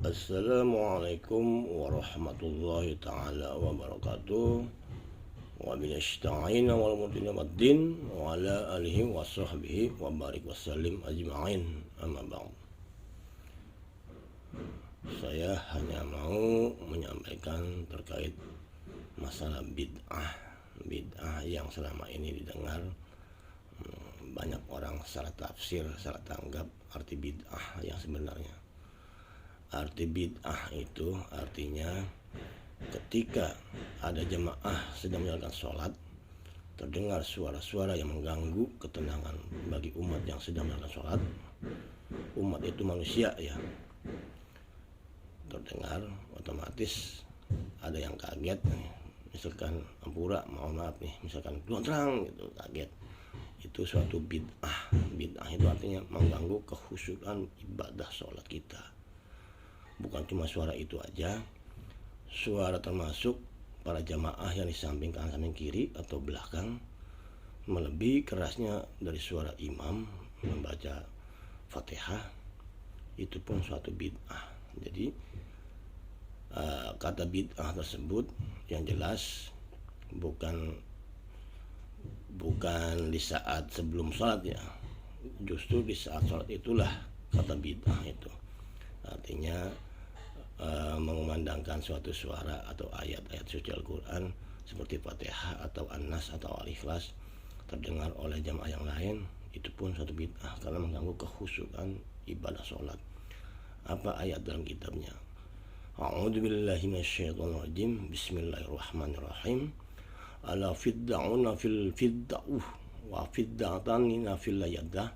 Assalamualaikum warahmatullahi ta'ala wabarakatuh. Wa binasta'in wal mudin waddin wa ala alihi wa sahbihi wa barik wasallim ajma'in. Amma ba'd. Saya hanya mau menyampaikan terkait masalah bid'ah yang selama ini didengar banyak orang salah tafsir, salah tanggap arti bid'ah yang sebenarnya. Arti bid'ah itu artinya ketika ada jemaah sedang menjalankan sholat, terdengar suara-suara yang mengganggu ketenangan bagi umat yang sedang menjalankan sholat. Umat itu manusia ya, terdengar otomatis ada yang kaget, misalkan ampura, mohon maaf nih, misalkan terang gitu, kaget. Itu suatu bid'ah. Bid'ah itu artinya mengganggu kekhusyukan ibadah sholat kita. Bukan cuma suara itu aja, suara termasuk para jamaah yang di samping kanan, samping kiri atau belakang melebihi kerasnya dari suara imam membaca Fatihah, itu pun suatu bid'ah. Jadi kata bid'ah tersebut yang jelas bukan di saat sebelum sholat ya, justru di saat sholat itulah kata bid'ah itu. Artinya mengumandangkan suatu suara atau ayat-ayat suci Al-Quran seperti Fatihah atau An-Nas atau Al-Ikhlas terdengar oleh jamaah yang lain, itu pun suatu bid'ah karena mengganggu kekhusyukan ibadah sholat. Apa ayat dalam kitabnya? A'udzubillahi minasyaitonirrajim. Bismillahirrahmanirrahim. Ala fidda'una fil fidda'uh wa fidda'tanina fil layaddah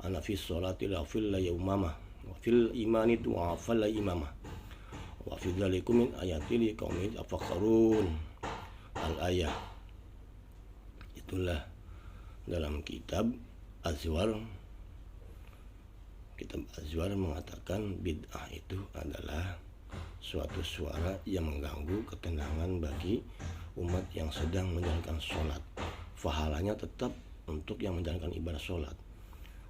ana fis sholati la fil yaumamah wa fil imani wa fil imamah wa fi dzalikum min ayatil liqaumin yatafakkarun. Al-ayah. Itulah dalam kitab Azwar. Kitab Azwar mengatakan bid'ah itu adalah suatu suara yang mengganggu ketenangan bagi umat yang sedang menjalankan sholat. Pahalanya tetap untuk yang menjalankan ibadah sholat.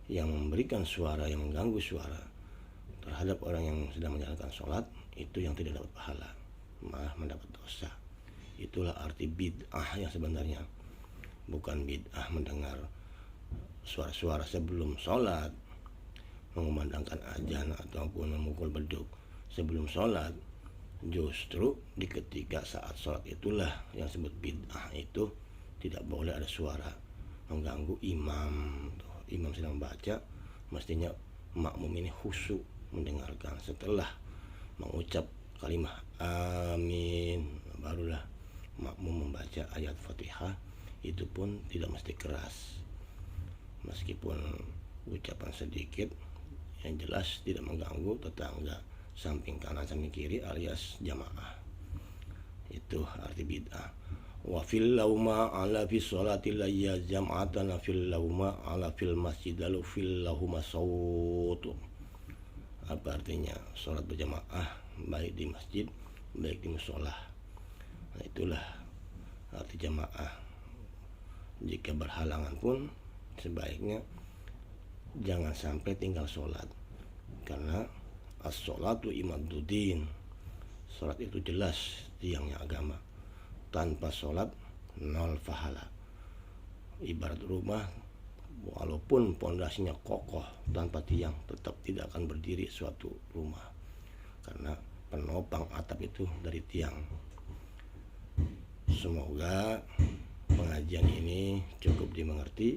Yang memberikan suara, yang mengganggu suara terhadap orang yang sedang menjalankan sholat, itu yang tidak dapat pahala, malah mendapat dosa. Itulah arti bid'ah yang sebenarnya. Bukan bid'ah mendengar suara-suara sebelum sholat, mengumandangkan azan ataupun memukul beduk sebelum sholat. Justru di ketika saat sholat itulah yang disebut bid'ah. Itu tidak boleh ada suara mengganggu imam. Imam sedang baca, mestinya makmum ini khusyuk mendengarkan. Setelah mengucap kalimat amin, barulah makmum membaca ayat Fatihah. Itu pun tidak mesti keras, meskipun ucapan sedikit yang jelas tidak mengganggu tetangga samping kanan samping kiri alias jamaah. Itu arti bid'ah. Wa fil lauma ala fi sholati layya jam'atan fil lauma ala fil masjid lalu fil lahuma sawt. Apa artinya? Sholat berjamaah baik di masjid baik di musola. Nah, itulah arti jamaah. Jika berhalangan pun sebaiknya jangan sampai tinggal sholat, karena as-sholatu imaduddin. Sholat itu jelas tiangnya agama. Tanpa sholat nol pahala. Ibarat rumah, walaupun pondasinya kokoh, tanpa tiang tetap tidak akan berdiri suatu rumah, karena penopang atap itu dari tiang. Semoga pengajian ini cukup dimengerti.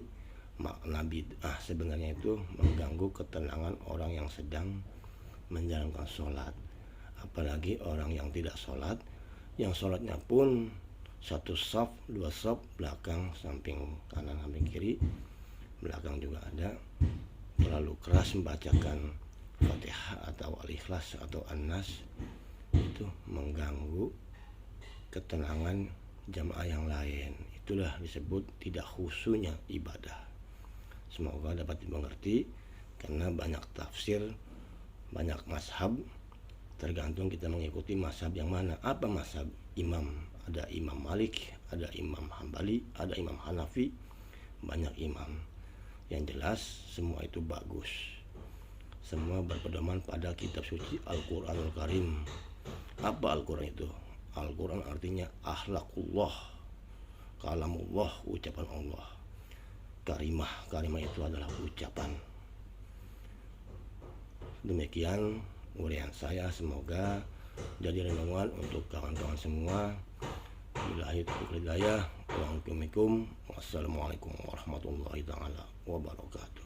Makna bid'ah sebenarnya itu mengganggu ketenangan orang yang sedang menjalankan sholat, apalagi orang yang tidak sholat, yang sholatnya pun satu saf, dua saf, belakang, samping kanan, samping kiri, belakang juga ada, terlalu keras membacakan Fatihah atau Al-Ikhlas atau An-Nas, itu mengganggu ketenangan jamaah yang lain. Itulah disebut tidak khusyuknya ibadah. Semoga dapat dimengerti, karena banyak tafsir, banyak mazhab, tergantung kita mengikuti mazhab yang mana. Apa mazhab imam? Ada Imam Malik, ada Imam Hambali, ada Imam Hanafi, banyak imam. Yang jelas semua itu bagus. semua berpedoman pada kitab suci Al-Quranul Karim. Apa Al-Quran itu? Al-Quran artinya akhlaqullah, kalamullah, ucapan Allah. Karimah itu adalah ucapan. Demikian uraian saya, semoga jadi renungan untuk kawan-kawan semua. Billahi taufiq wal hidayah. Wassalamualaikum warahmatullahi taala wabarakatuh.